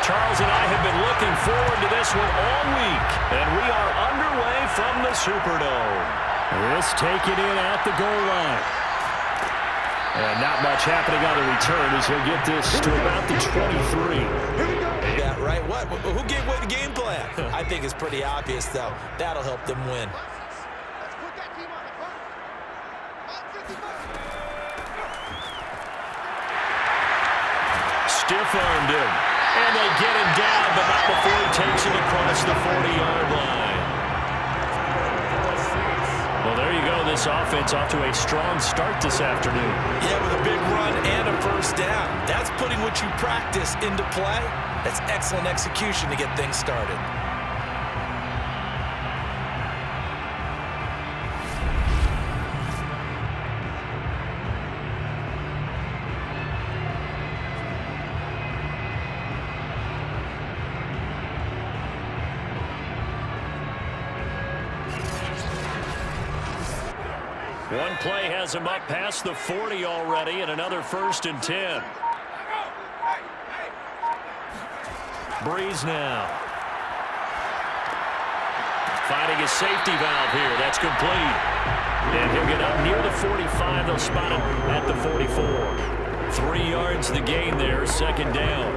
Charles and I have been looking forward to this one all week, and we are underway from the Superdome. This taken in at the goal line. And not much happening on the return as he'll get this to about the 23. Yeah, right. What? Who gave away the game plan? I think it's pretty obvious, though. That'll help them win. Stiff-armed him. And they get him down, but not before he takes it across the 40-yard line. Well, there you go. This offense off to a strong start this afternoon. Yeah, with a big run and a first down. That's putting what you practice into play. That's excellent execution to get things started. One play has him up past the 40 already, and another 1st and 10. Brees now. Finding his safety valve here. That's complete. And he'll get up near the 45. They'll spot him at the 44. 3 yards the gain there, 2nd down.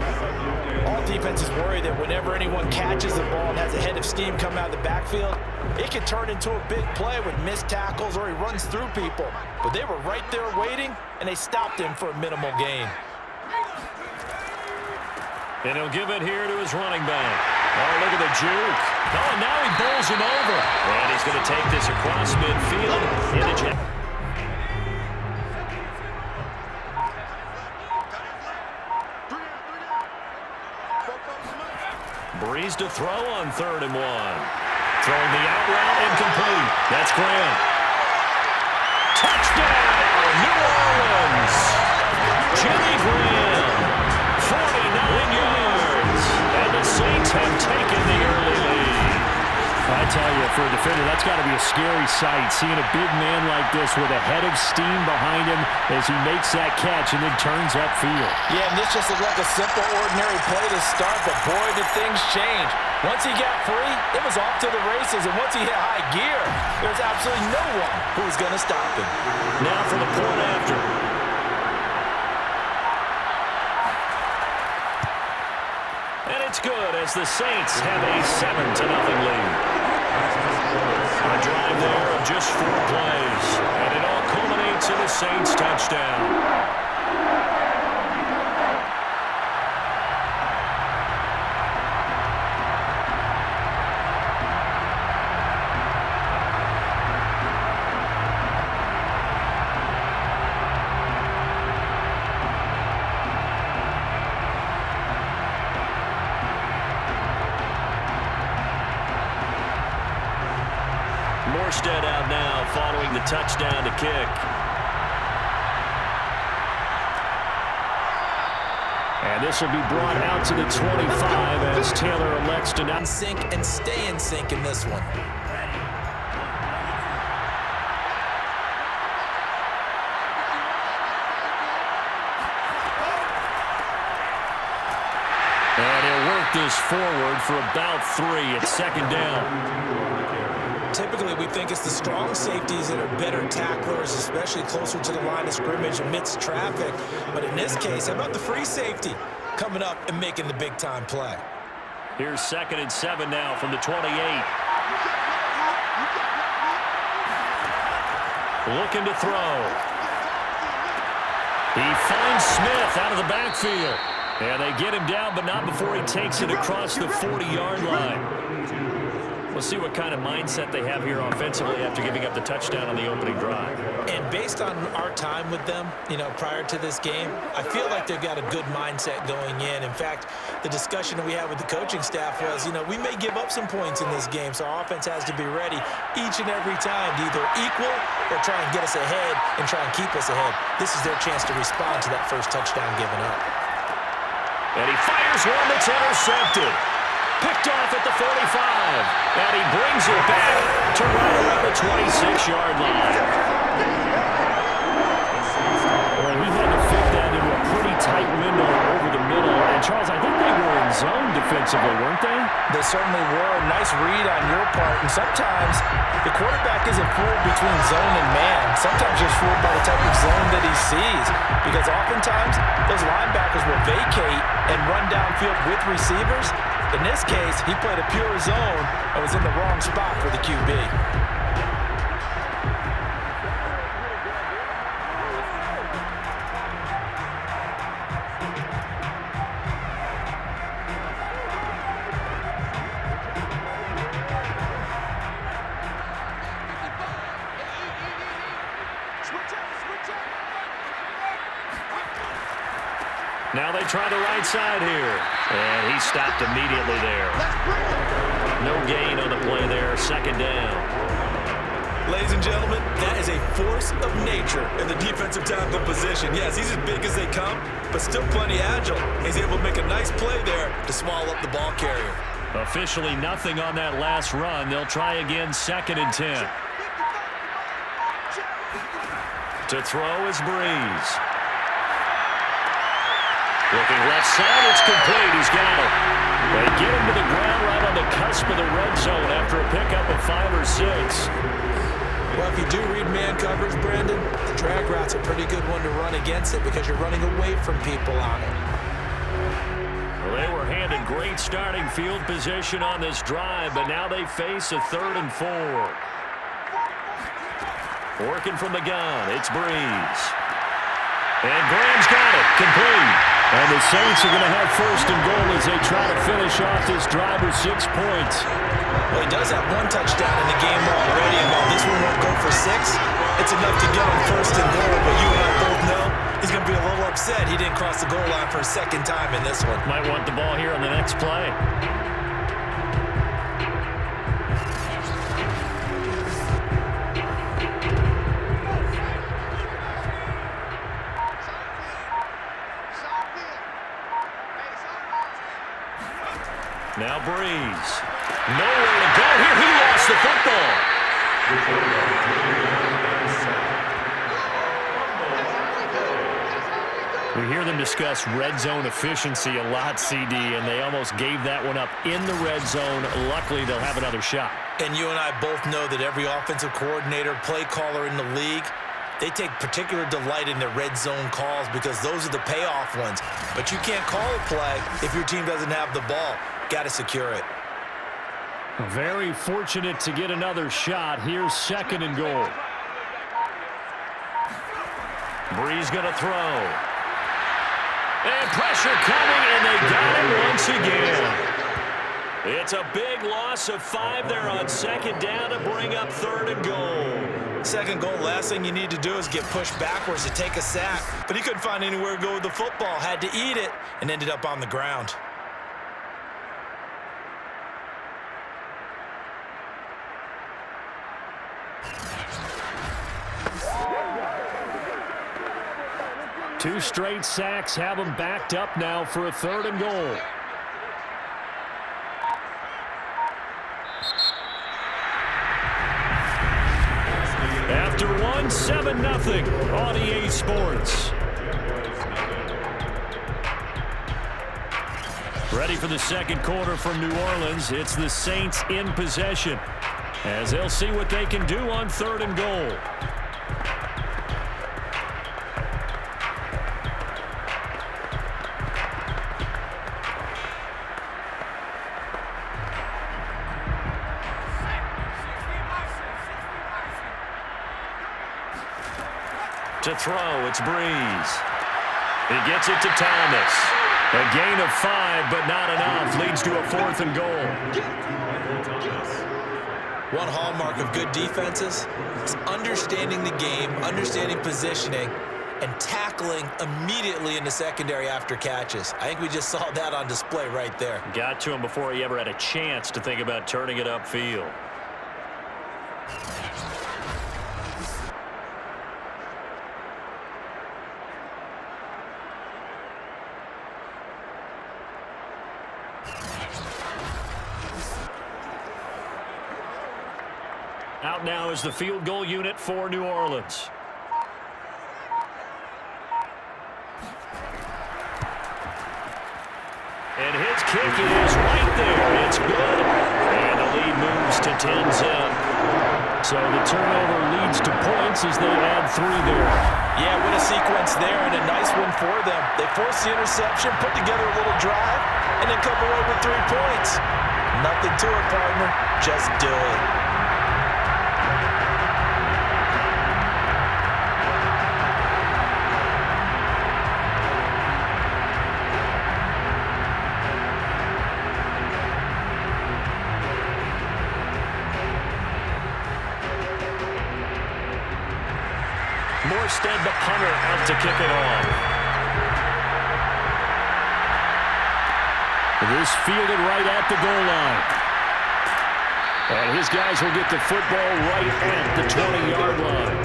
All defenses worry that whenever anyone catches the ball and has a head of steam coming out of the backfield, it can turn into a big play with missed tackles or he runs through people. But they were right there waiting, and they stopped him for a minimal gain. And he'll give it here to his running back. Oh, look at the juke. Oh, and now he bowls him over. And he's going to take this across midfield in the jet. Brees to throw on 3rd and 1. Throwing the out route incomplete. That's Graham. Touchdown, New Orleans. Jimmy Graham, 49 yards. And the Saints have taken the early lead. I tell you, for a defender, that's got to be a scary sight, seeing a big man like this with a head of steam behind him as he makes that catch and then turns upfield. Yeah, and this just looked like a simple, ordinary play to start, but boy, did things change. Once he got free, it was off to the races, and once he hit high gear, there was absolutely no one who was going to stop him. Now for the point after. And it's good as the Saints have a 7-0 lead. A drive there of just 4 plays, and it all culminates in a Saints touchdown. Morstead out now following the touchdown to kick. And this will be brought out to the 25 as Taylor elects to not sync and stay in sync in this one. And he'll work this forward for about 3 at 2nd down. Typically, we think it's the strong safeties that are better tacklers, especially closer to the line of scrimmage amidst traffic. But in this case, how about the free safety coming up and making the big-time play? Here's 2nd and 7 now from the 28. Looking to throw. He finds Smith out of the backfield. And they get him down, but not before he takes it across the 40-yard line. We'll see what kind of mindset they have here offensively after giving up the touchdown on the opening drive. And based on our time with them, prior to this game, I feel like they've got a good mindset going in. In fact, the discussion that we had with the coaching staff was, we may give up some points in this game, so our offense has to be ready each and every time to either equal or try and get us ahead and try and keep us ahead. This is their chance to respond to that first touchdown given up. And he fires one that's intercepted. Picked off at the 45. And he brings it back to right around the 26-yard line. Well, he had to fit that into a pretty tight window over the middle. And, Charles, I think they were in zone defensively, weren't they? They certainly were. Nice read on your part. And sometimes the quarterback isn't fooled between zone and man. Sometimes you're fooled by the type of zone that he sees. Because oftentimes, those linebackers will vacate and run downfield with receivers. In this case, he played a pure zone and was in the wrong spot for the QB. Now they try the right side here. And he stopped immediately there. No gain on the play there. Second down. Ladies and gentlemen, that is a force of nature in the defensive tackle position. Yes, he's as big as they come, but still plenty agile. He's able to make a nice play there to small up the ball carrier. Officially nothing on that last run. They'll try again, 2nd and 10. To throw is Brees. Looking left side, it's complete. He's got it. They get him to the ground right on the cusp of the red zone after a pickup of 5 or 6. Well, if you do read man coverage, Brandon, the drag route's a pretty good one to run against it because you're running away from people on it. Well, they were handed great starting field position on this drive, but now they face a 3rd and 4. Working from the gun, it's Brees. And Graham's got it, complete. And the Saints are going to have 1st and goal as they try to finish off this drive with 6 points. Well, he does have 1 touchdown in the game already, and while this one won't go for 6, it's enough to get him 1st and goal. But you and I both know he's going to be a little upset he didn't cross the goal line for a 2nd time in this one. Might want the ball here on the next play. Now Brees. Nowhere to go here. He lost the football. We hear them discuss red zone efficiency a lot, CD, and they almost gave that one up in the red zone. Luckily, they'll have another shot. And you and I both know that every offensive coordinator, play caller in the league, they take particular delight in their red zone calls because those are the payoff ones. But you can't call a play if your team doesn't have the ball. Got to secure it. Very fortunate to get another shot. Here's 2nd and goal. Brees going to throw. And pressure coming, and they got it once again. It's a big loss of 5 there on 2nd down to bring up 3rd and goal. 2nd goal, last thing you need to do is get pushed backwards to take a sack. But he couldn't find anywhere to go with the football, had to eat it, and ended up on the ground. Two straight sacks have them backed up now for a 3rd and goal. After one, 7-0 on EA Sports. Ready for the 2nd quarter from New Orleans. It's the Saints in possession as they'll see what they can do on 3rd and goal. To throw, it's Brees. He gets it to Thomas. A gain of 5, but not enough. Leads to a 4th and goal. One hallmark of good defenses is understanding the game, understanding positioning, and tackling immediately in the secondary after catches. I think we just saw that on display right there. Got to him before he ever had a chance to think about turning it upfield. Out now is the field goal unit for New Orleans. And hits kick is right there. It's good. And the lead moves to 10-zip. So the turnover leads to points as they add 3 there. Yeah, what a sequence there, and a nice one for them. They force the interception, put together a little drive, and then come away with 3 points. Nothing to it, partner. Just do it. Morstead, the punter, out to kick it off. This fielded right at the goal line. And his guys will get the football right at the 20-yard line.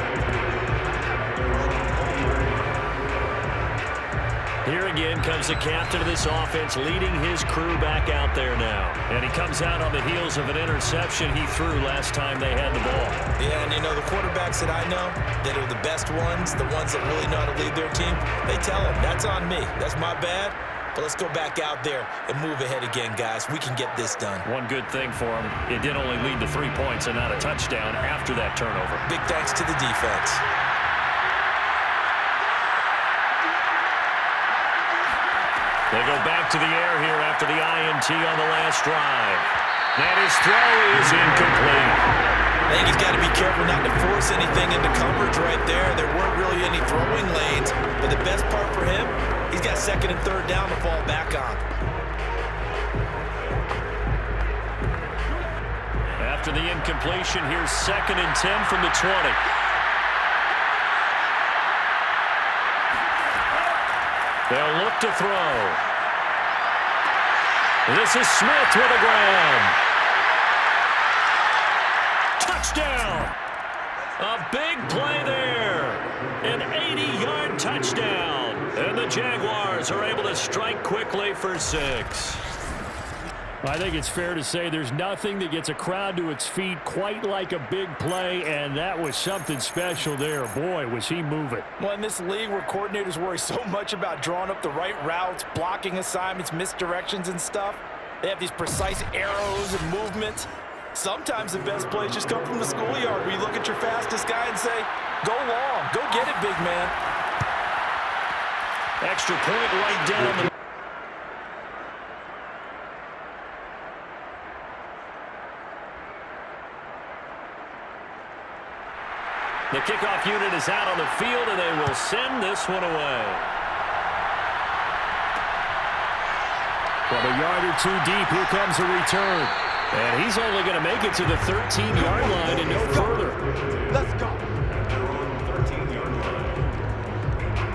Here again comes the captain of this offense, leading his crew back out there now. And he comes out on the heels of an interception he threw last time they had the ball. Yeah, and you know, the quarterbacks that I know that are the best ones, the ones that really know how to lead their team, they tell them, that's on me. That's my bad. But let's go back out there and move ahead again, guys. We can get this done. One good thing for him, it did only lead to 3 points and not a touchdown after that turnover. Big thanks to the defense. They go back to the air here after the INT on the last drive. And his throw is incomplete. I think he's got to be careful not to force anything into coverage right there. There weren't really any throwing lanes. But the best part for him, he's got 2nd and 3rd down to fall back on. After the incompletion, here's 2nd and 10 from the 20. They'll look to throw. This is Smith with a grab. Touchdown! A big play there. An 80-yard touchdown. And the Jaguars are able to strike quickly for 6. I think it's fair to say there's nothing that gets a crowd to its feet quite like a big play, and that was something special there. Boy, was he moving. Well, in this league where coordinators worry so much about drawing up the right routes, blocking assignments, misdirections and stuff, they have these precise arrows and movements. Sometimes the best plays just come from the schoolyard where you look at your fastest guy and say, go long, go get it, big man. Extra point right down the The kickoff unit is out on the field, and they will send this one away. From a yard or 2 deep, here comes a return. And he's only going to make it to the 13-yard line and no further. Let's go.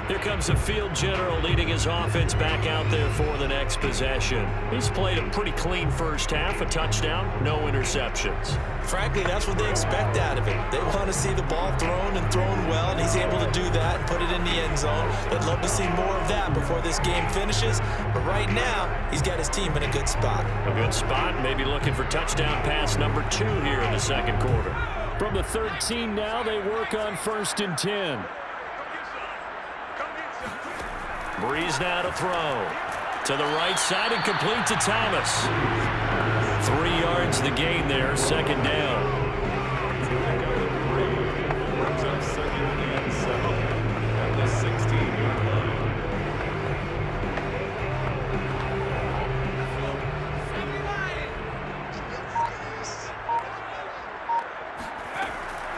Here comes the field general leading his offense back out there for the next possession. He's played a pretty clean first half, a touchdown, no interceptions. Frankly, that's what they expect out of it. They want to see the ball thrown and thrown well, and he's able to do that and put it in the end zone. They'd love to see more of that before this game finishes, but right now, he's got his team in a good spot. A good spot, maybe looking for touchdown pass number 2 here in the second quarter. From the 13 now, they work on 1st and 10. Brees now to throw. To the right side and complete to Thomas. 3 yards the gain there, 2nd down.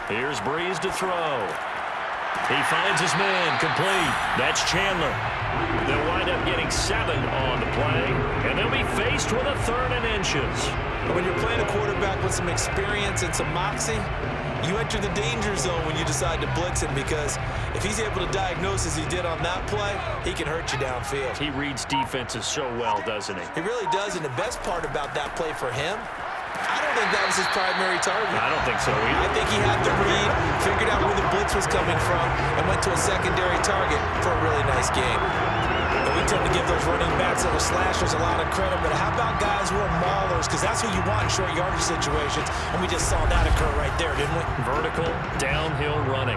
Here's Brees to throw. He finds his man, complete. That's Chandler. They'll wind up getting 7 on the play, and they'll be faced with a 3rd and inches. When you're playing a quarterback with some experience and some moxie, you enter the danger zone when you decide to blitz him, because if he's able to diagnose as he did on that play, he can hurt you downfield. He reads defenses so well, doesn't he? He really does, and the best part about that play for him, I don't think that was his primary target. I don't think so either. I think he had the read, figured out where the blitz was coming from, and went to a secondary target for a really nice game. And we tend to give those running backs that are slashers a lot of credit, but how about guys who are maulers? Because that's who you want in short yardage situations, and we just saw that occur right there, didn't we? Vertical, downhill running.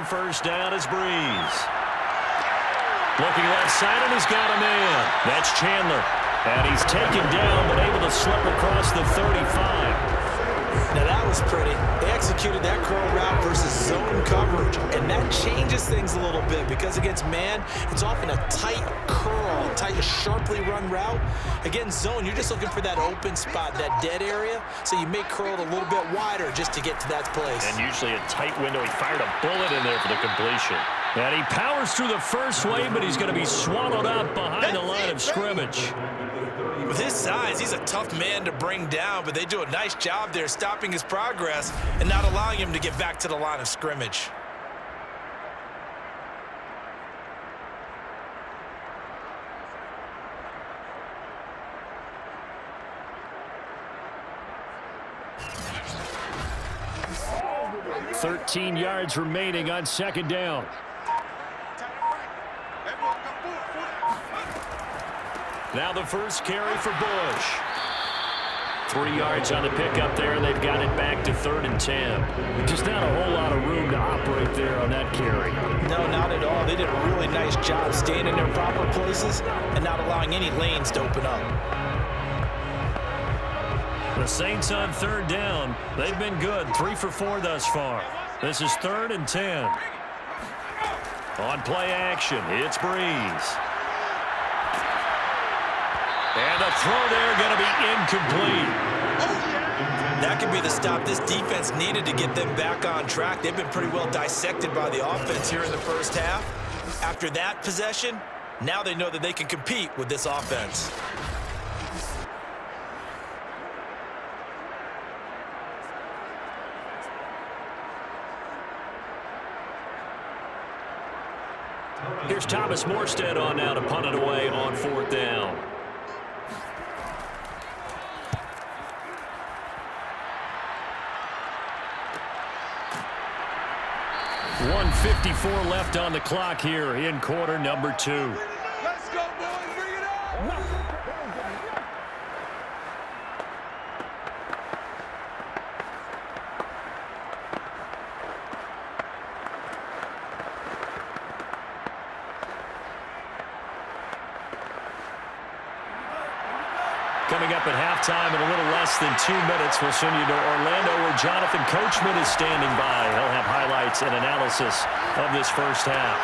first down is Brees. Looking left side, and he's got a man. That's Chandler. And he's taken down, but able to slip across the 35. Now that was pretty. They executed that curl route versus zone coverage, and that changes things a little bit because against man, it's often a tight curl, tight, sharply run route. Against zone, you're just looking for that open spot, that dead area, so you may curl it a little bit wider just to get to that place. And usually a tight window. He fired a bullet in there for the completion. And he powers through the first wave, but he's going to be swallowed up behind the line of scrimmage. With his size, he's a tough man to bring down, but they do a nice job there stopping his progress and not allowing him to get back to the line of scrimmage. $13 yards remaining on second down. Now the first carry for Bush. 3 yards on the pickup there, and they've got it back to 3rd and 10. Just not a whole lot of room to operate there on that carry. No, not at all. They did a really nice job staying in their proper places and not allowing any lanes to open up. The Saints on 3rd down. They've been good. 3 for 4 thus far. This is 3rd and 10. On play action, it's Brees. And the throw there going to be incomplete. That could be the stop this defense needed to get them back on track. They've been pretty well dissected by the offense here in the first half. After that possession, now they know that they can compete with this offense. Here's Thomas Morstead on now to punt it away on 4th down. .154 left on the clock here in quarter number 2. Let's go, boys. Bring it on. Coming up at halftime in a little less than 2 minutes, we'll send you to Orlando where Jonathan Coachman is standing by. He'll have highlights and analysis of this first half.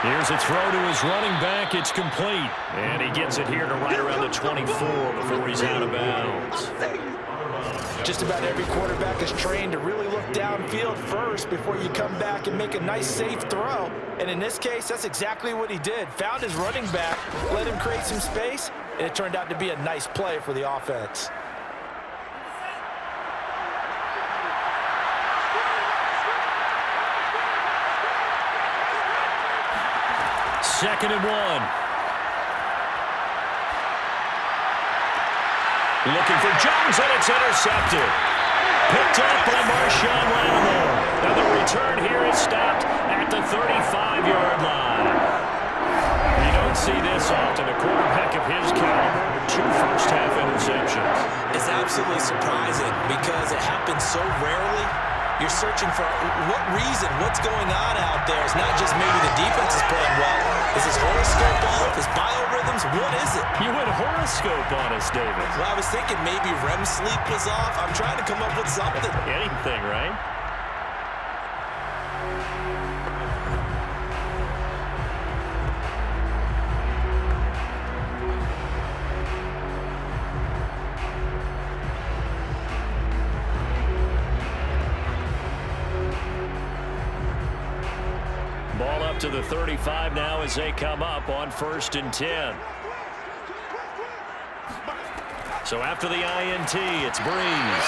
Here's a throw to his running back. It's complete. And he gets it here to right around the 24 before he's out of bounds. Just about every quarterback is trained to really look downfield first before you come back and make a nice, safe throw. And in this case, that's exactly what he did. Found his running back, let him create some space, and it turned out to be a nice play for the offense. Second and 1. Looking for Jones, and it's intercepted. Picked up by Marshawn Lattimore. And the return here is stopped at the 35-yard line. You don't see this often. A quarterback of his caliber, 2 first-half interceptions. It's absolutely surprising because it happens so rarely. You're searching for what reason, what's going on out there. It's not just maybe the defense is playing well. Is his horoscope off? His biorhythms? What is it? You went horoscope on us, David. Well, I was thinking maybe REM sleep was off. I'm trying to come up with something. Anything, right? Ball up to the 35 now as they come up on 1st and 10. So after the INT, it's Brees.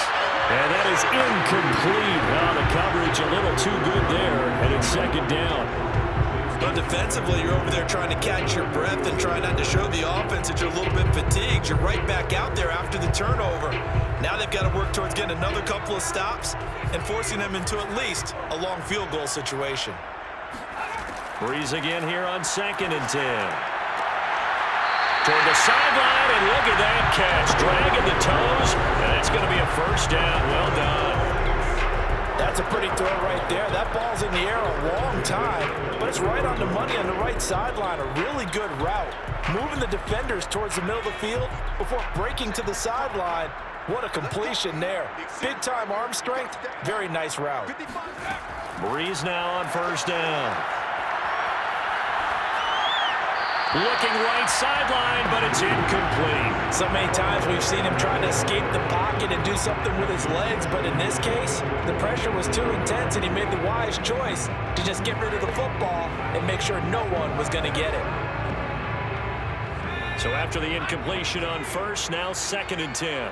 And that is incomplete. Now the coverage a little too good there, and it's 2nd down. But defensively, you're over there trying to catch your breath and try not to show the offense that you're a little bit fatigued. You're right back out there after the turnover. Now they've got to work towards getting another couple of stops and forcing them into at least a long field goal situation. Brees again here on 2nd and 10. Toward the sideline, and look at that catch. Dragging the toes, and it's going to be a first down. Well done. That's That's a pretty throw right there. That ball's in the air a long time, but it's right on the money on the right sideline. A really good route. Moving the defenders towards the middle of the field before breaking to the sideline. What a completion there. Big-time arm strength. Very nice route. Brees now on first down. Looking right sideline, but it's incomplete. So many times we've seen him trying to escape the pocket and do something with his legs, but in this case, the pressure was too intense and he made the wise choice to just get rid of the football and make sure no one was going to get it. So after the incompletion on first, now 2nd and 10.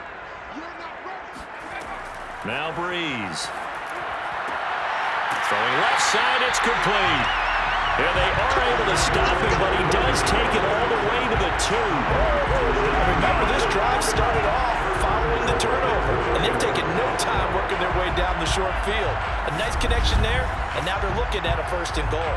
Now Brees. Throwing left side, it's complete. And they are able to stop him, but he does take it all the way to the 2. Remember, this drive started off following the turnover, and they've taken no time working their way down the short field. A nice connection there, and now they're looking at a 1st and goal.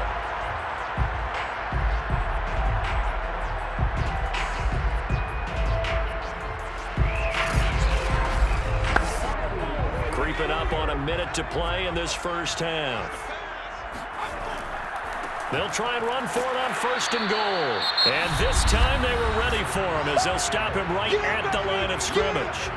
Creeping up on a minute to play in this first half. They'll try and run for it on 1st and goal. And this time they were ready for him as they'll stop him right at the line of scrimmage.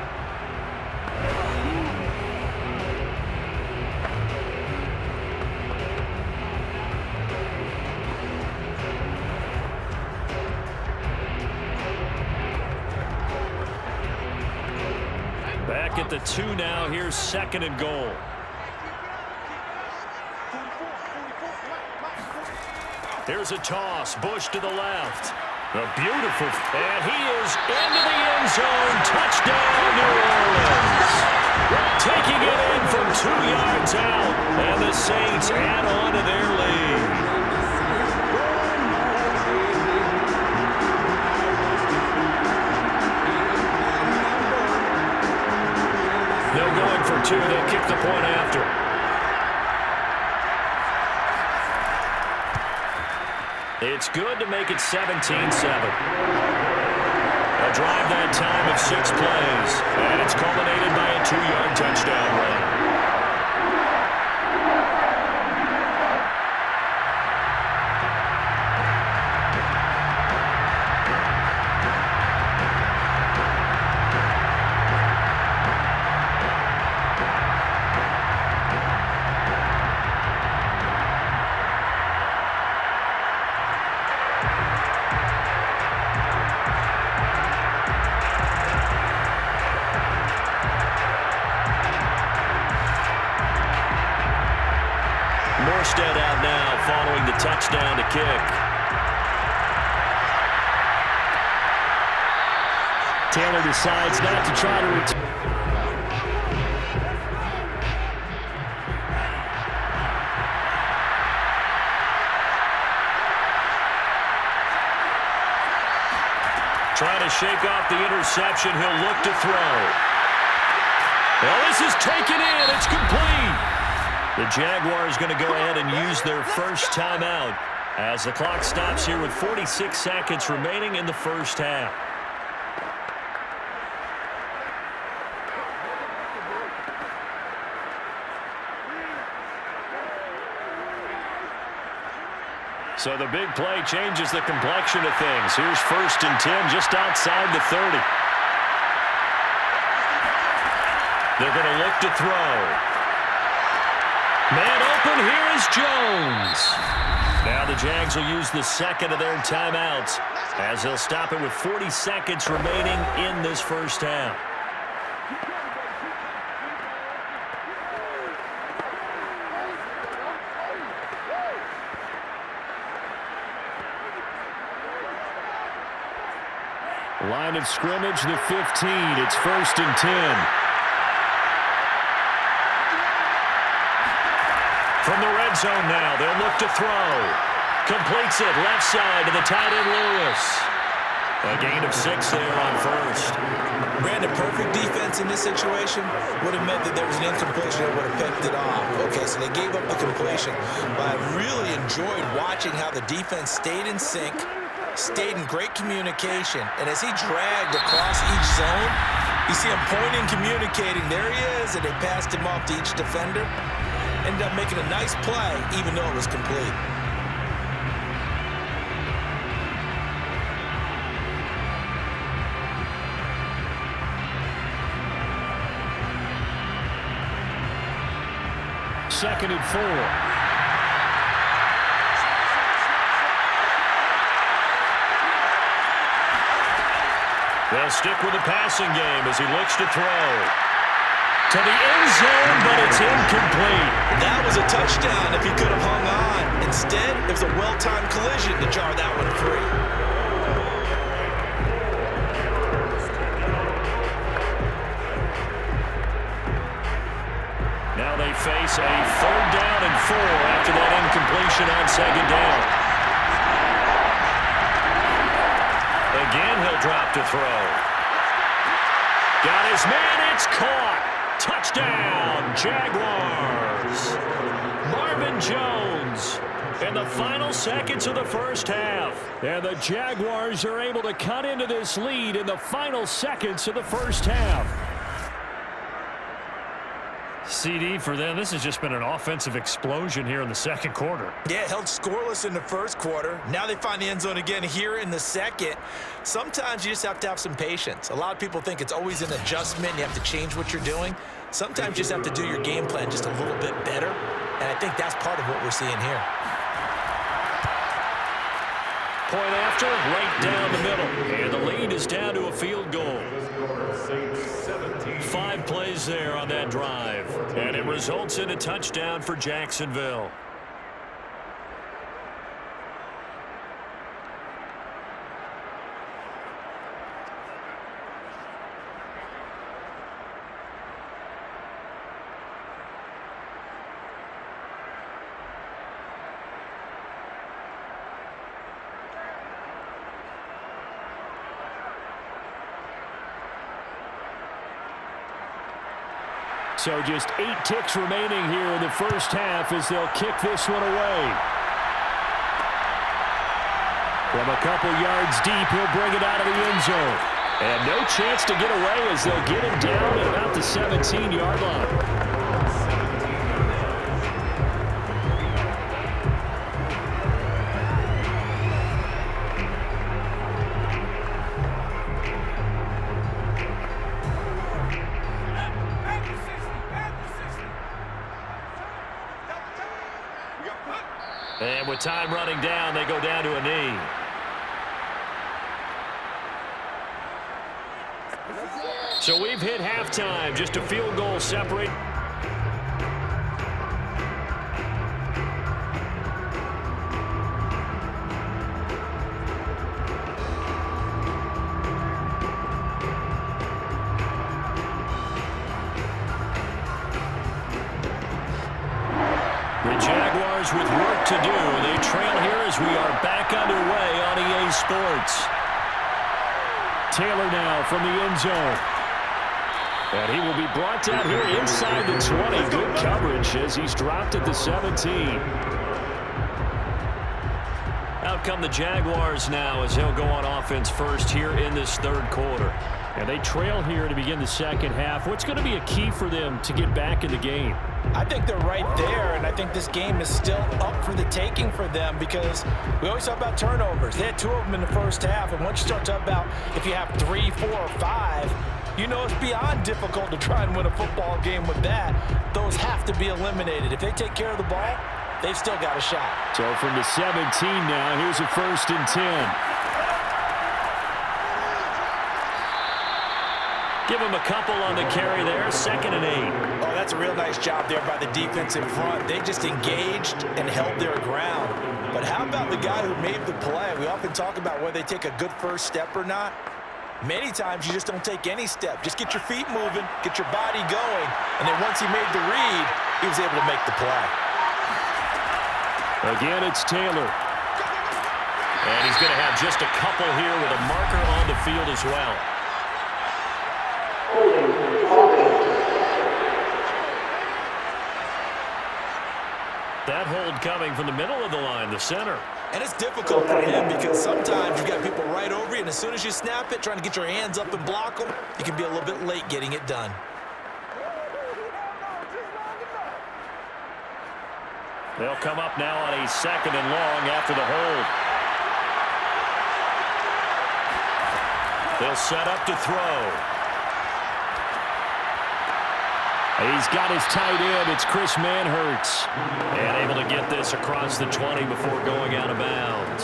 Back at the 2 now. Here's 2nd and goal. Here's a toss. Bush to the left. A beautiful. And he is into the end zone. Touchdown, New Orleans. Taking it in from 2 yards out. And the Saints add on to their lead. They'll going for 2. They'll kick the point after. It's good to make it 17-7. A drive that time of 6 plays, and it's culminated by a 2-yard touchdown run. Out now following the touchdown to kick. Taylor decides not to try to return. Trying to shake off the interception. He'll look to throw. Well, this is taken in. It's complete. The Jaguars going to go ahead and use their first timeout as the clock stops here with 46 seconds remaining in the first half. So the big play changes the complexion of things. Here's 1st and 10 just outside the 30. They're going to look to throw. Man open, here is Jones. Now the Jags will use the 2nd of their timeouts as they'll stop it with 40 seconds remaining in this first half. Line of scrimmage, the 15. It's 1st and 10. From the red zone now, they'll look to throw. Completes it left side to the tight end Lewis. A gain of 6 there on first. Brandon, perfect defense in this situation would have meant that there was an incompletion that would have picked it off. Okay, so they gave up the completion. But I really enjoyed watching how the defense stayed in sync, stayed in great communication. And as he dragged across each zone, you see him pointing, communicating. There he is, and they passed him off to each defender. ended up making a nice play, even though it was complete. Second and 4. They'll stick with the passing game as he looks to throw. To the end zone, but it's incomplete. That was a touchdown if he could have hung on. Instead, it was a well-timed collision to jar that one free. Now they face a 3rd down and 4 after that incompletion on 2nd down. Again, he'll drop to throw. Got his man, it's caught. Touchdown, Jaguars. Marvin Jones in the final seconds of the first half. And the Jaguars are able to cut into this lead in the final seconds of the first half. CD for them, this has just been an offensive explosion here in the second quarter. Yeah, held scoreless in the first quarter. Now they find the end zone again here in the second. Sometimes you just have to have some patience. A lot of people think it's always an adjustment. You have to change what you're doing. Sometimes you just have to do your game plan just a little bit better. And I think that's part of what we're seeing here. Point after, right down the middle. And the lead is down to a field goal. 5 plays there on that drive. And it results in a touchdown for Jacksonville. So just 8 ticks remaining here in the first half as they'll kick this one away. From a couple yards deep, he'll bring it out of the end zone. And no chance to get away as they'll get him down at about the 17-yard line. And with time running down, they go down to a knee. So we've hit halftime, just a field goal separate. The Jaguars with work to do. They trail here as we are back underway on EA Sports. Taylor now from the end zone. And he will be brought down here inside the 20. Good coverage as he's dropped at the 17. Out come the Jaguars now as he'll go on offense first here in this third quarter. And they trail here to begin the second half. What's going to be a key for them to get back in the game? I think they're right there, and I think this game is still up for the taking for them because we always talk about turnovers. They had 2 of them in the first half, and once you start talking about if you have 3, 4, or 5, you know it's beyond difficult to try and win a football game with that. Those have to be eliminated. If they take care of the ball, they've still got a shot. So from the 17 now, here's a 1st and 10. Give him a couple on the carry there, 2nd and 8. Oh, that's a real nice job there by the defense in front. They just engaged and held their ground. But how about the guy who made the play? We often talk about whether they take a good first step or not. Many times you just don't take any step. Just get your feet moving, get your body going, and then once he made the read, he was able to make the play. Again, it's Taylor. And he's going to have just a couple here with a marker on the field as well. That hold coming from the middle of the line, the center. And it's difficult for him because sometimes you've got people right over you, and as soon as you snap it, trying to get your hands up and block them, you can be a little bit late getting it done. They'll come up now on a 2nd and long after the hold. They'll set up to throw. He's got his tight end. It's Chris Manhertz. And able to get this across the 20 before going out of bounds.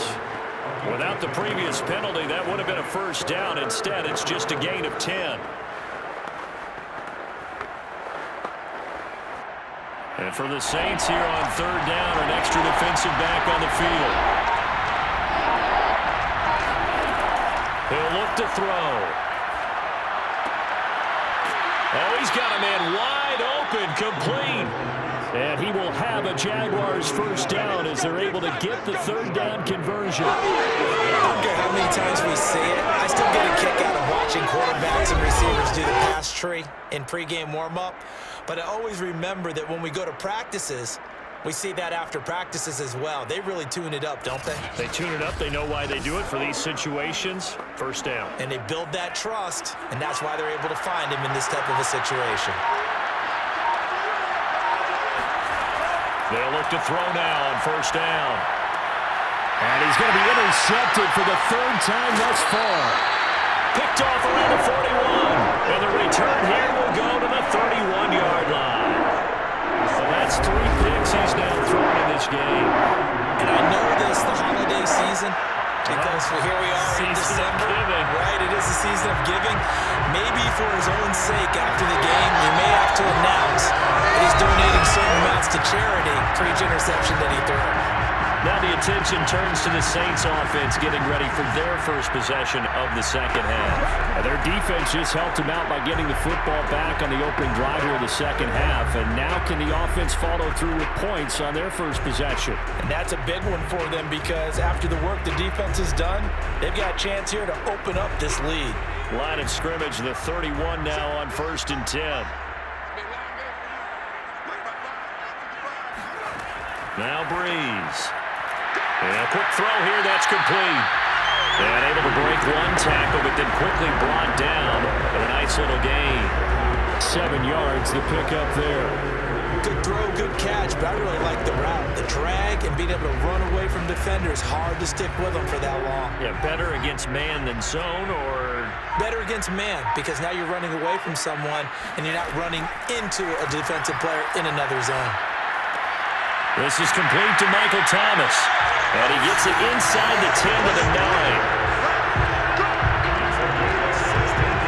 Without the previous penalty, that would have been a first down. Instead, it's just a gain of 10. And for the Saints here on 3rd down, an extra defensive back on the field. He'll look to throw. Oh, he's got a man wide open, complete. And he will have a Jaguars first down as they're able to get the 3rd down conversion. I don't care how many times we see it. I still get a kick out of watching quarterbacks and receivers do the pass tree in pregame warm-up. But I always remember that when we go to practices, we see that after practices as well. They really tune it up, don't they? They tune it up. They know why they do it for these situations. First down. And they build that trust, and that's why they're able to find him in this type of a situation. They'll look to throw now on 1st down. And he's going to be intercepted for the 3rd time thus far. Picked off around the 41. And the return here will go to the 31-yard line. So that's 3 picks he's now thrown in this game. And I know this, the holiday season, because here we are in December. Right, it is the season of giving. Maybe for his own sake after the game, you may have to announce that he's donating certain amounts to charity for each interception that he threw. Now the attention turns to the Saints offense getting ready for their first possession of the 2nd half. And their defense just helped them out by getting the football back on the opening drive here of the 2nd half. And now can the offense follow through with points on their first possession? And that's a big one for them because after the work the defense has done, they've got a chance here to open up this lead. Line of scrimmage, the 31 now on 1st and 10. Now Brees. And a quick throw here, that's complete. And able to break 1 tackle, but then quickly brought down with a nice little gain. 7 yards, the pickup there. Good throw, good catch, but I really like the route. The drag and being able to run away from defenders, hard to stick with them for that long. Yeah, better against man than zone, or? Better against man, because now you're running away from someone and you're not running into a defensive player in another zone. This is complete to Michael Thomas. And he gets it inside the 10 to the 9.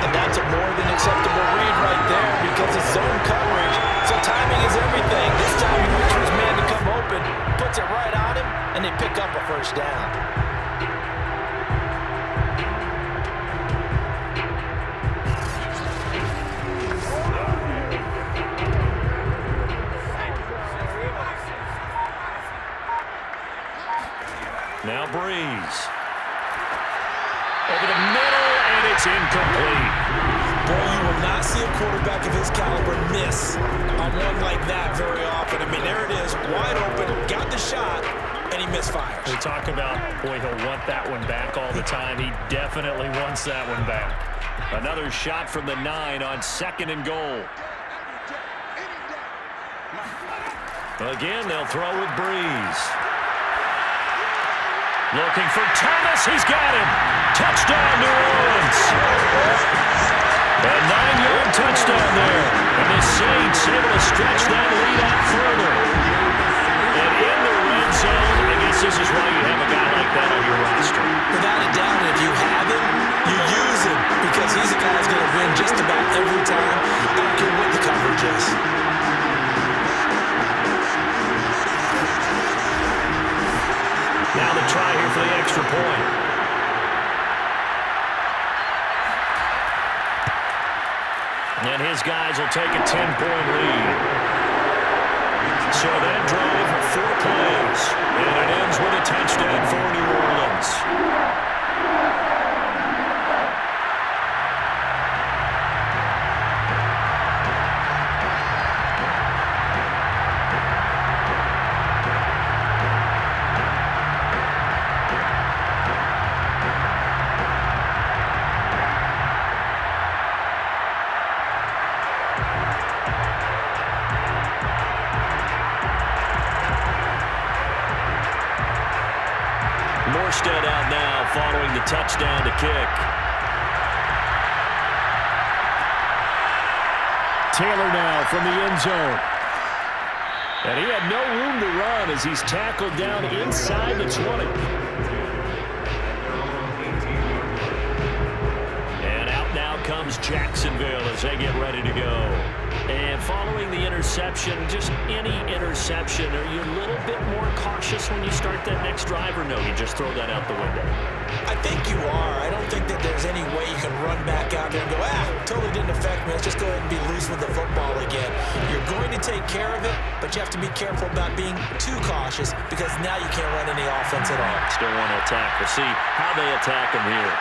And that's a more than acceptable read right there because it's zone coverage. So timing is everything. This time he waits for his man to come open, puts it right on him, and they pick up a first down. Now Brees. Over the middle, and it's incomplete. Boy, you will not see a quarterback of his caliber miss on one like that very often. I mean, there it is, wide open, got the shot, and he misfires. We talk about, boy, he'll want that one back all the time. He definitely wants that one back. Another shot from the 9 on 2nd and goal. Again, they'll throw with Brees. Looking for Thomas. He's got him. Touchdown, New Orleans. A 9-yard touchdown there. And the Saints able to stretch that lead out further. And in the red zone, I guess this is why you have a guy like that on your roster. Without a doubt, if you have him, you use him because he's a guy who's going to win just about every time. I don't care what the coverage is. Now the try here for the extra point. And his guys will take a 10-point lead. So that drive, 4 plays. And it ends with a touchdown for New Orleans. Morstead out now following the touchdown to kick. Taylor now from the end zone. And he had no room to run as he's tackled down inside the 20. And out now comes Jacksonville as they get ready to go. And following the interception, just any interception, are you a little bit more cautious when you start that next drive, or no, you just throw that out the window? I think you are. I don't think that there's any way you can run back out there and go, totally didn't affect me. Let's just go ahead and be loose with the football again. You're going to take care of it, but you have to be careful about being too cautious because now you can't run any offense at all. Still want to attack. We'll see how they attack him here.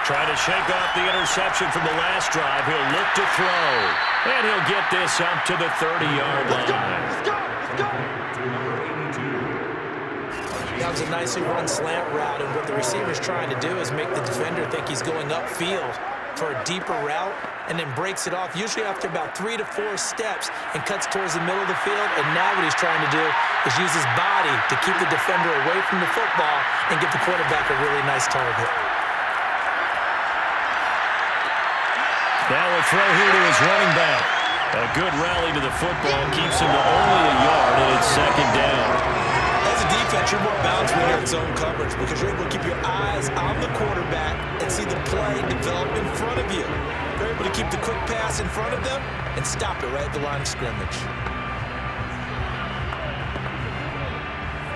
Trying to shake off the interception from the last drive. He'll look to throw. And he'll get this up to the 30-yard line. That was a nicely run slant route, and what the receiver's trying to do is make the defender think he's going upfield for a deeper route and then breaks it off, usually after about 3 to 4 steps, and cuts towards the middle of the field. And now what he's trying to do is use his body to keep the defender away from the football and get the quarterback a really nice target. Now a throw here to his running back. A good rally to the football keeps him to only a yard, and it's second down. As a defense, you're more balanced when you're in zone coverage because you're able to keep your eyes on the quarterback and see the play develop in front of you. You're able to keep the quick pass in front of them and stop it right at the line of scrimmage.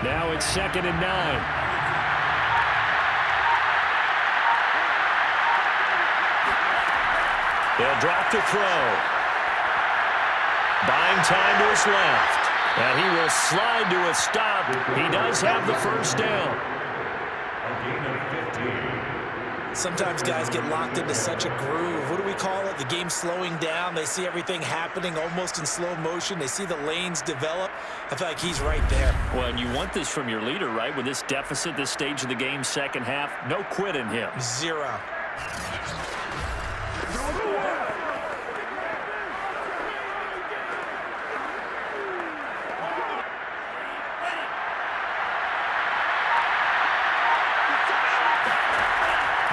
Now it's 2nd and 9. They'll drop to throw. Buying time to his left. And he will slide to a stop. He does have the first down. Sometimes guys get locked into such a groove. What do we call it? The game slowing down. They see everything happening almost in slow motion. They see the lanes develop. I feel like he's right there. Well, and you want this from your leader, right? With this deficit, this stage of the game, second half, no quit in him. 0.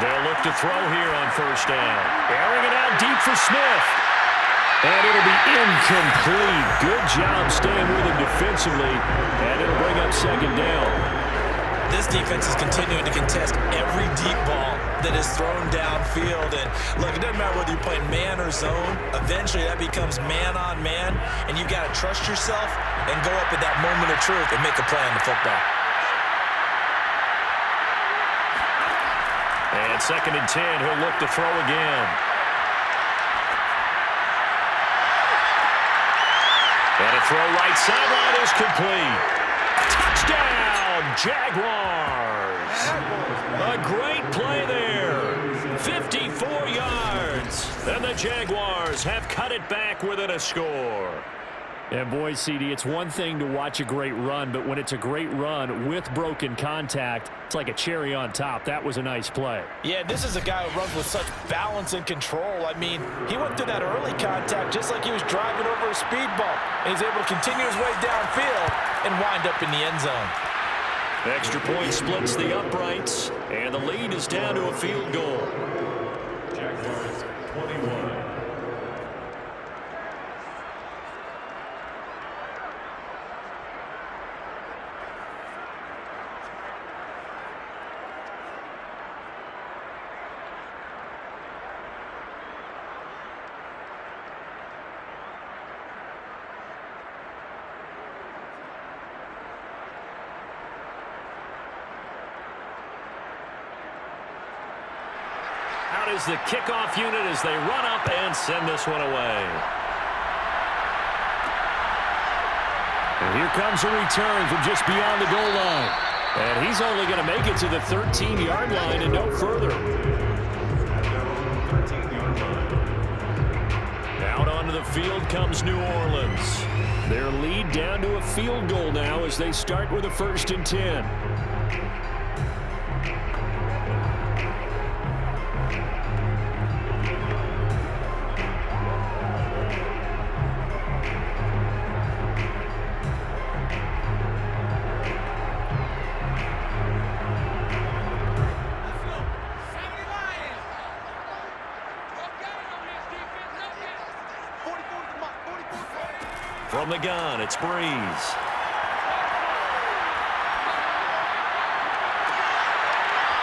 They'll look to throw here on first down. Airing it out deep for Smith. And it'll be incomplete. Good job staying with him defensively. And it'll bring up second down. This defense is continuing to contest every deep ball that is thrown downfield. And look, it doesn't matter whether you're playing man or zone. Eventually that becomes man on man. And you've got to trust yourself and go up at that moment of truth and make a play on the football. And 2nd and 10, he'll look to throw again. And a throw right sideline is complete. Touchdown, Jaguars. A great play there. 54 yards. And the Jaguars have cut it back within a score. And boy, CD, it's one thing to watch a great run, but when it's a great run with broken contact, it's like a cherry on top. That was a nice play. Yeah, this is a guy who runs with such balance and control. I mean, he went through that early contact just like he was driving over a speed bump. And he's able to continue his way downfield and wind up in the end zone. Extra point splits the uprights, and the lead is down to a field goal. Jaguars 21. Out is the kickoff unit as they run up and send this one away. And here comes a return from just beyond the goal line. And he's only going to make it to the 13-yard line and no further. Out onto the field comes New Orleans. Their lead down to a field goal now as they start with a 1st and 10. From the gun, it's Brees.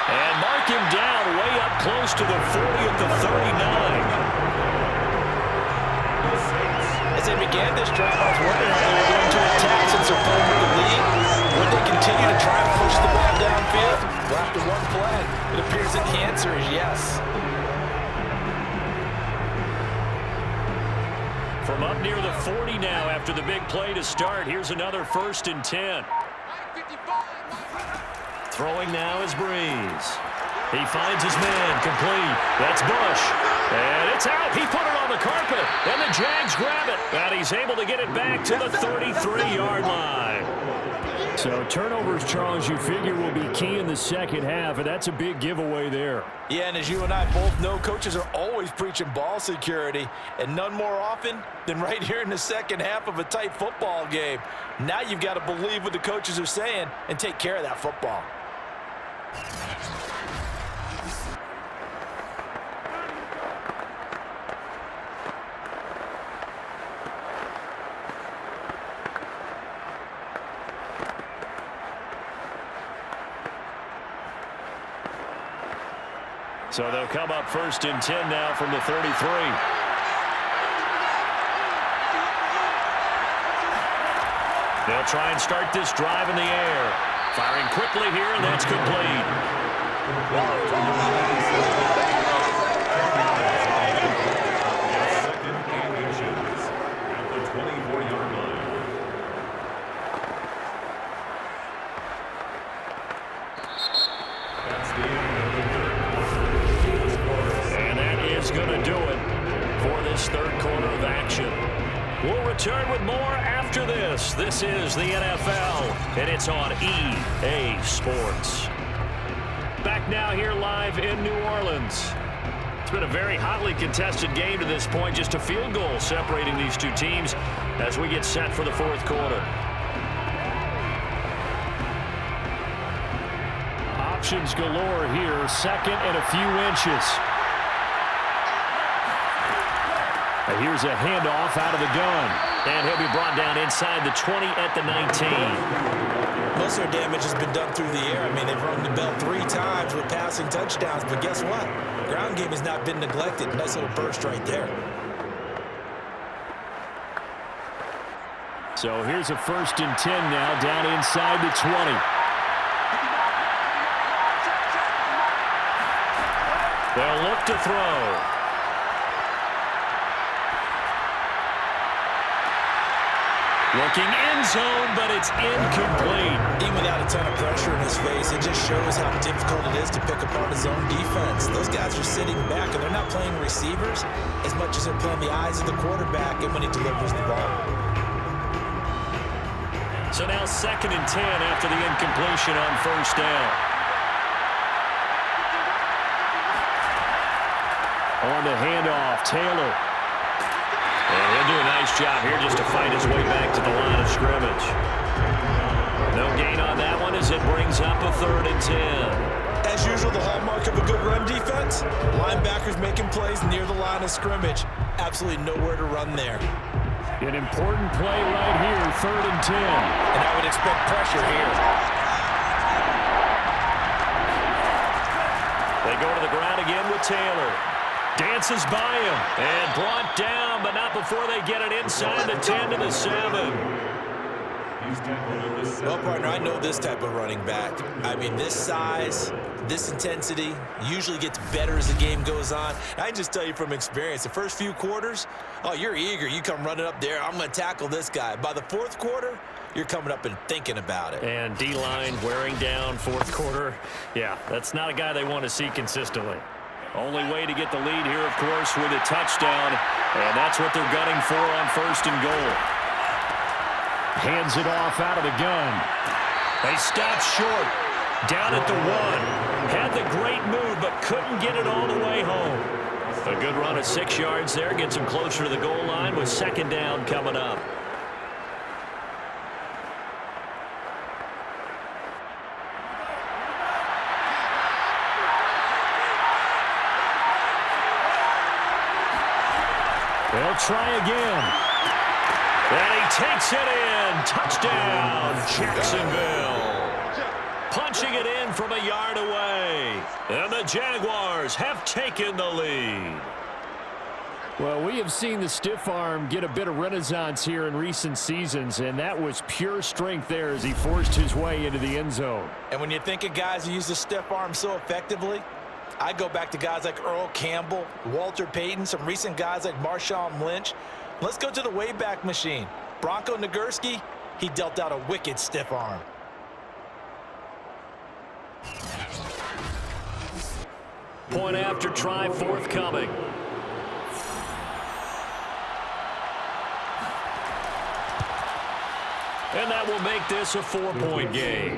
And mark him down way up close to the 40 at the 39. As they began this drive, I was wondering how they were going to attack since they're playing with the lead. Would they continue to try and push the ball downfield? Well, after one play, it appears that the answer is yes. From up near the 40 now after the big play to start. Here's another 1st and 10. Throwing now is Brees. He finds his man, complete. That's Bush. And it's out. He put it on the carpet. And the Jags grab it. And he's able to get it back to the 33-yard line. So turnovers, Charles, you figure will be key in the second half, and that's a big giveaway there. Yeah, and as you and I both know, coaches are always preaching ball security, and none more often than right here in the second half of a tight football game. Now you've got to believe what the coaches are saying and take care of that football. So they'll come up 1st and 10 now from the 33. They'll try and start this drive in the air. Firing quickly here, and that's complete. Going to do it for this third quarter of action. We'll return with more after this. This is the NFL, and it's on EA Sports. Back now here live in New Orleans. It's been a very hotly contested game to this point. Just a field goal separating these two teams as we get set for the fourth quarter. Options galore here. 2nd and a few inches. Here's a handoff out of the gun. And he'll be brought down inside the 20 at the 19. Most of their damage has been done through the air. I mean, they've rung the bell 3 times with passing touchdowns, but guess what? Ground game has not been neglected. Nice little burst right there. So here's a 1st and 10 now, down inside the 20. They'll look to throw. Looking end zone, but it's incomplete. Even without a ton of pressure in his face, it just shows how difficult it is to pick apart his own defense. Those guys are sitting back, and they're not playing receivers as much as they're playing the eyes of the quarterback and when he delivers the ball. So now 2nd and 10 after the incompletion on 1st down. On the handoff, Taylor. And he'll do a nice job here just to fight his way back to the line of scrimmage. No gain on that one as it brings up a 3rd and 10. As usual, the hallmark of a good run defense, linebackers making plays near the line of scrimmage. Absolutely nowhere to run there. An important play right here, 3rd and 10. And I would expect pressure here. They go to the ground again with Taylor. Dances by him and brought down, but not before they get it inside the 10 to the 7. Well, partner, I know this type of running back. I mean, this size, this intensity usually gets better as the game goes on. I can just tell you from experience, the first few quarters, oh, you're eager. You come running up there, I'm going to tackle this guy. By the 4th quarter, you're coming up and thinking about it. And D-line wearing down 4th quarter. Yeah, that's not a guy they want to see consistently. Only way to get the lead here, of course, with a touchdown. And that's what they're gunning for on 1st and goal. Hands it off out of the gun. They stopped short. Down at the 1. Had the great move, but couldn't get it all the way home. A good run of 6 yards there. Gets them closer to the goal line with 2nd down coming up. They'll try again. And he takes it in. Touchdown, Jacksonville. Punching it in from a yard away. And the Jaguars have taken the lead. Well, we have seen the stiff arm get a bit of renaissance here in recent seasons, and that was pure strength there as he forced his way into the end zone. And when you think of guys who use the stiff arm so effectively, I go back to guys like Earl Campbell, Walter Payton, some recent guys like Marshawn Lynch. Let's go to the Wayback Machine. Bronco Nagurski, he dealt out a wicked stiff arm. Point after try forthcoming. And that will make this a 4-point game.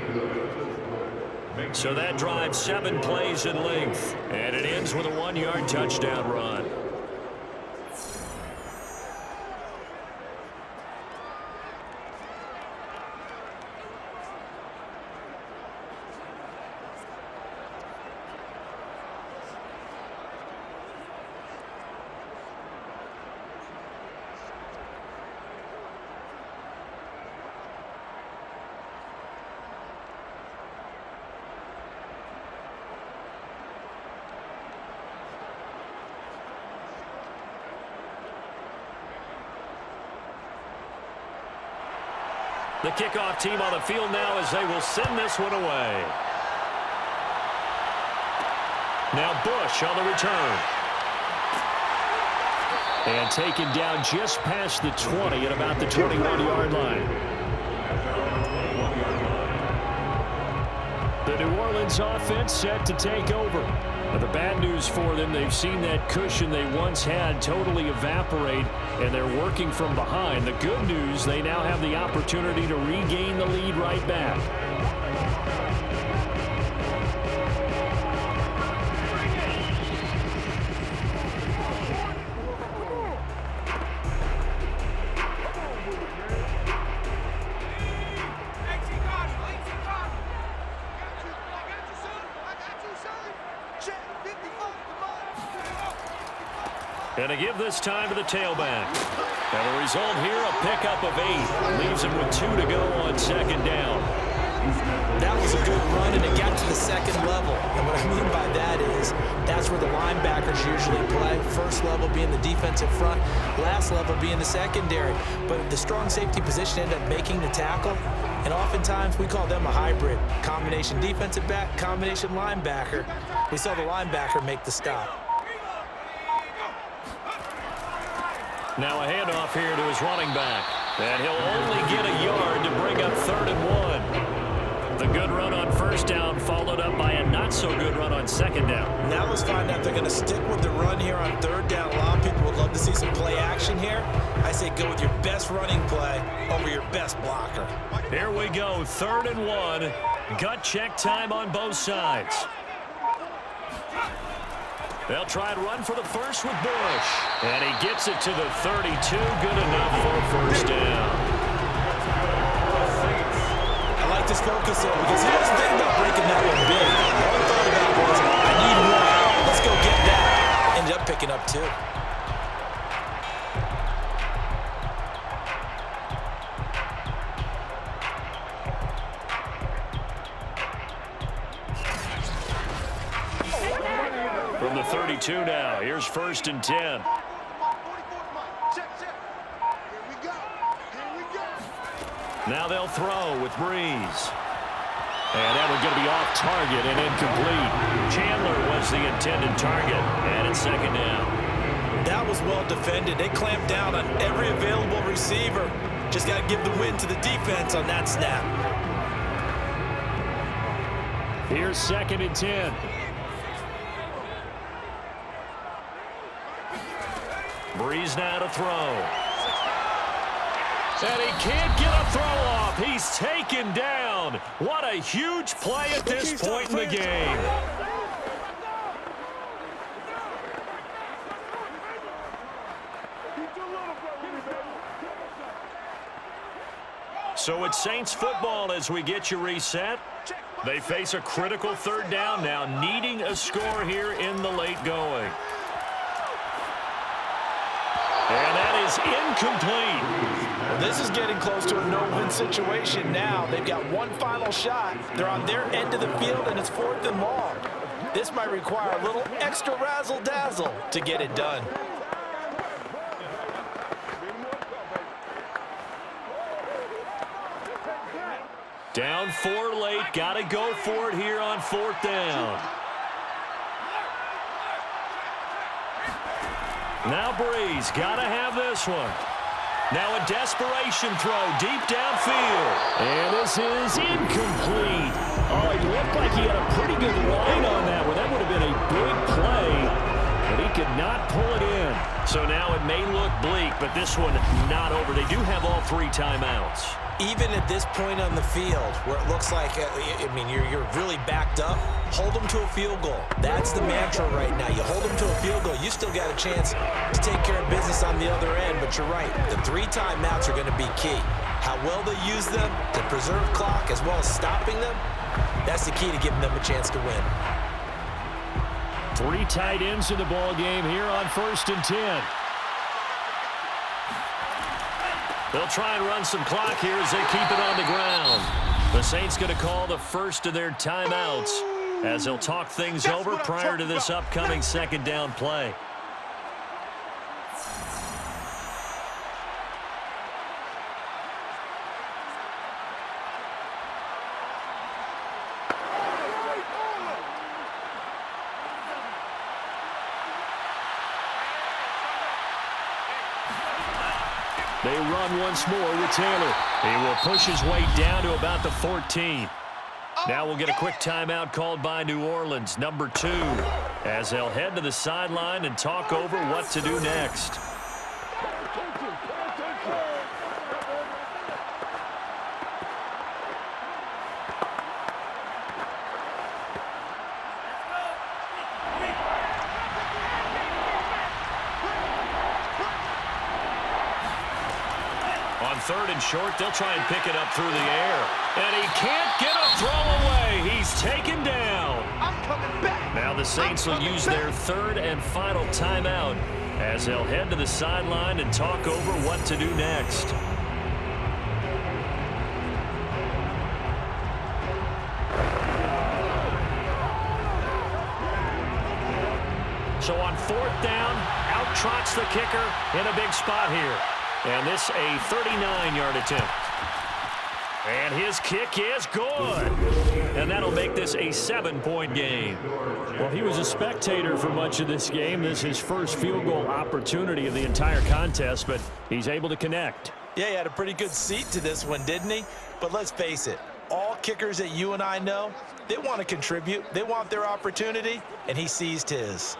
So that drives 7 plays in length. And it ends with a 1-yard touchdown run. The kickoff team on the field now as they will send this one away. Now Bush on the return. And taken down just past the 20 at about the 21-yard line. The New Orleans offense set to take over. But the bad news for them, they've seen that cushion they once had totally evaporate, and they're working from behind. The good news, they now have the opportunity to regain the lead right back. And to give this time to the tailback. And the result here, a pickup of 8. Leaves him with 2 to go on second down. That was a good run, and it got to the second level. And what I mean by that is that's where the linebackers usually play. First level being the defensive front, last level being the secondary. But the strong safety position ended up making the tackle. And oftentimes we call them a hybrid. Combination defensive back, combination linebacker. We saw the linebacker make the stop. Now a handoff here to his running back. And he'll only get a yard to bring up 3rd and 1. The good run on first down followed up by a not-so-good run on second down. Now let's find out if they're going to stick with the run here on 3rd down. A lot of people would love to see some play action here. I say go with your best running play over your best blocker. Here we go, 3rd and 1. Gut check time on both sides. They'll try and run for the first with Bush. And he gets it to the 32. Good enough for a first down. I like this focus there because he wasn't thinking about breaking that one big. All he thought about was, I need 1. Let's go get that. Ended up picking up 2. From the 32 now, here's 1st and 10. Now they'll throw with Brees. And that one's going to be off target and incomplete. Chandler was the intended target, and it's 2nd down. That was well defended. They clamped down on every available receiver. Just got to give the win to the defense on that snap. Here's 2nd and 10. Brees now to throw. And he can't get a throw off. He's taken down. What a huge play at this point in the game. So it's Saints football as we get you reset. They face a critical 3rd down now, needing a score here in the late going. And that is incomplete. Well, this is getting close to a no-win situation now. They've got one final shot. They're on their end of the field, and it's 4th and long. This might require a little extra razzle-dazzle to get it done. Down 4 late. Got to go for it here on 4th down. Now Brees, got to have this one. Now a desperation throw deep downfield. And this is incomplete. Oh, he looked like he had a pretty good line on that one. That would have been a big play, but he could not pull it in. So now it may look bleak, but this one not over. They do have all 3 timeouts. Even at this point on the field, where it looks like, you're really backed up, hold them to a field goal. That's the mantra right now. You hold them to a field goal, you still got a chance to take care of business on the other end, but you're right. The 3 timeouts are going to be key. How well they use them to preserve clock as well as stopping them, that's the key to giving them a chance to win. 3 tight ends in the ball game here on 1st and 10. They'll try and run some clock here as they keep it on the ground. The Saints going to call the first of their timeouts as they'll talk things over prior to this upcoming 2nd down play. They run once more with Taylor. He will push his way down to about the 14. Now we'll get a quick timeout called by New Orleans, number 2, as they'll head to the sideline and talk over what to do next. On 3rd and short, they'll try and pick it up through the air. And he can't get a throw away. He's taken down. I'm coming back. Now the Saints will use their 3rd and final timeout as they'll head to the sideline and talk over what to do next. So on 4th down, out trots the kicker in a big spot here. And this a 39-yard attempt. And his kick is good. And that'll make this a 7-point game. Well, he was a spectator for much of this game. This is his first field goal opportunity of the entire contest, but he's able to connect. Yeah, he had a pretty good seat to this one, didn't he? But let's face it, all kickers that you and I know, they want to contribute. They want their opportunity, and he seized his.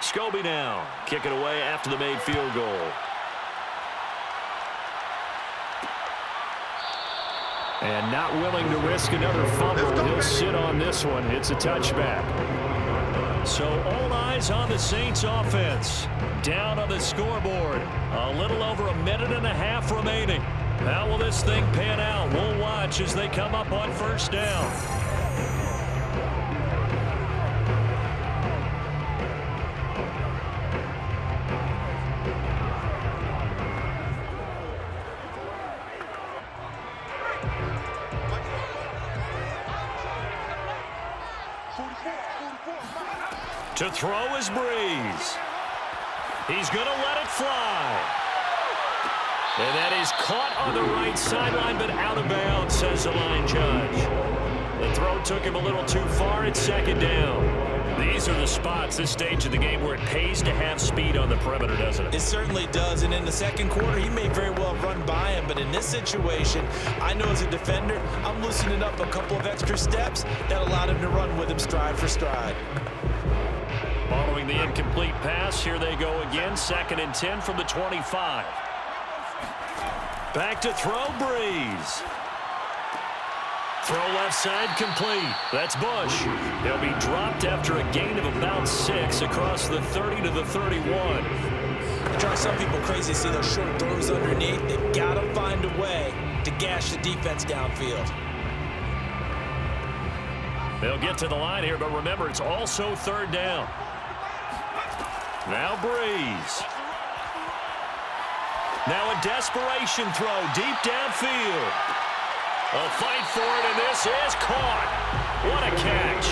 Scobie now, kick it away after the made field goal. And not willing to risk another fumble. He'll sit on this one. It's a touchback. So all eyes on the Saints offense. Down on the scoreboard. A little over a minute and a half remaining. How will this thing pan out? We'll watch as they come up on 1st down. To throw is Brees. He's going to let it fly. And that is caught on the right sideline, but out of bounds, says the line judge. The throw took him a little too far. It's 2nd down. These are the spots, this stage of the game, where it pays to have speed on the perimeter, doesn't it? It certainly does, and in the 2nd quarter, he may very well run by him, but in this situation, I know as a defender, I'm loosening up a couple of extra steps that allowed him to run with him stride for stride. Following the incomplete pass, here they go again, 2nd and 10 from the 25. Back to throw, Brees. Throw left side complete. That's Bush. He'll be dropped after a gain of about 6 across the 30 to the 31. It drives some people crazy to see those short throws underneath. They've got to find a way to gash the defense downfield. They'll get to the line here, but remember, it's also 3rd down. Now Brees. Now a desperation throw deep downfield. A fight for it, and this is caught. What a catch.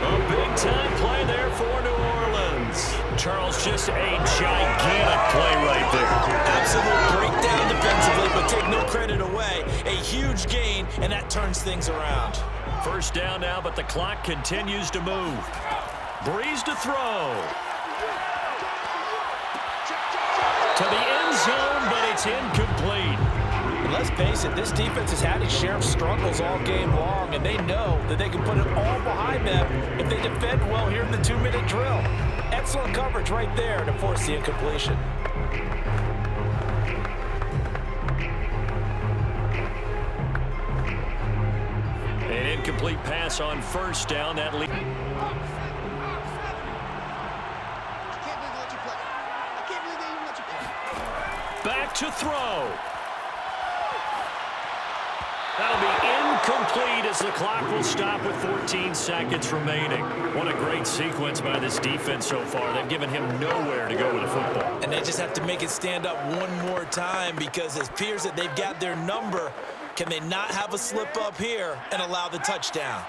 A big-time play there for New Orleans. Charles, just a gigantic play right there. Absolute breakdown defensively, but take no credit away. A huge gain, and that turns things around. 1st down now, but the clock continues to move. Brees to throw. To the end zone, but it's incomplete. Let's face it, this defense has had its share of struggles all game long, and they know that they can put it all behind them if they defend well here in the 2-minute drill. Excellent coverage right there to force the incompletion. An incomplete pass on 1st down. That lead. Back to throw. That'll be incomplete as the clock will stop with 14 seconds remaining. What a great sequence by this defense so far. They've given him nowhere to go with the football. And they just have to make it stand up one more time because it appears that they've got their number. Can they not have a slip up here and allow the touchdown?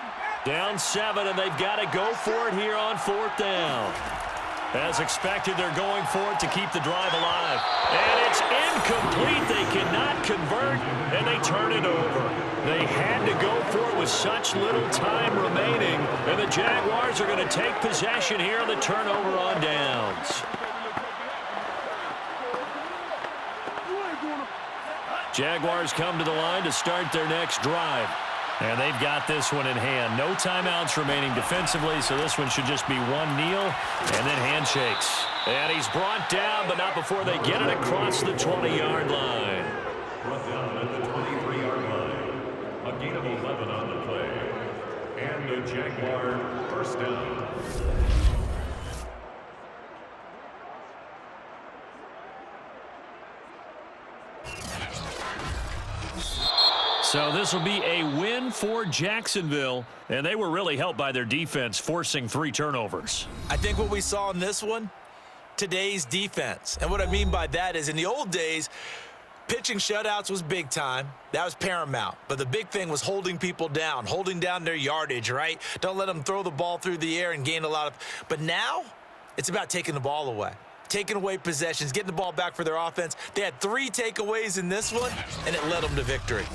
Down 7, and they've got to go for it here on 4th down. As expected, they're going for it to keep the drive alive. And it's incomplete. They cannot convert, and they turn it over. They had to go for it with such little time remaining, and the Jaguars are going to take possession here on the turnover on downs. Jaguars come to the line to start their next drive. And they've got this one in hand. No timeouts remaining defensively, so this one should just be one kneel and then handshakes. And he's brought down, but not before they get it across the 20-yard line. Brought down at the 23-yard line. A gain of 11 on the play. And a Jaguar 1st down. So this will be a win for Jacksonville, and they were really helped by their defense forcing 3 turnovers. I think what we saw in this one, today's defense. And what I mean by that is in the old days, pitching shutouts was big time. That was paramount. But the big thing was holding people down, holding down their yardage, right? Don't let them throw the ball through the air and gain a lot of. But now it's about taking the ball away. Taking away possessions, getting the ball back for their offense. They had 3 takeaways in this one, and it led them to victory.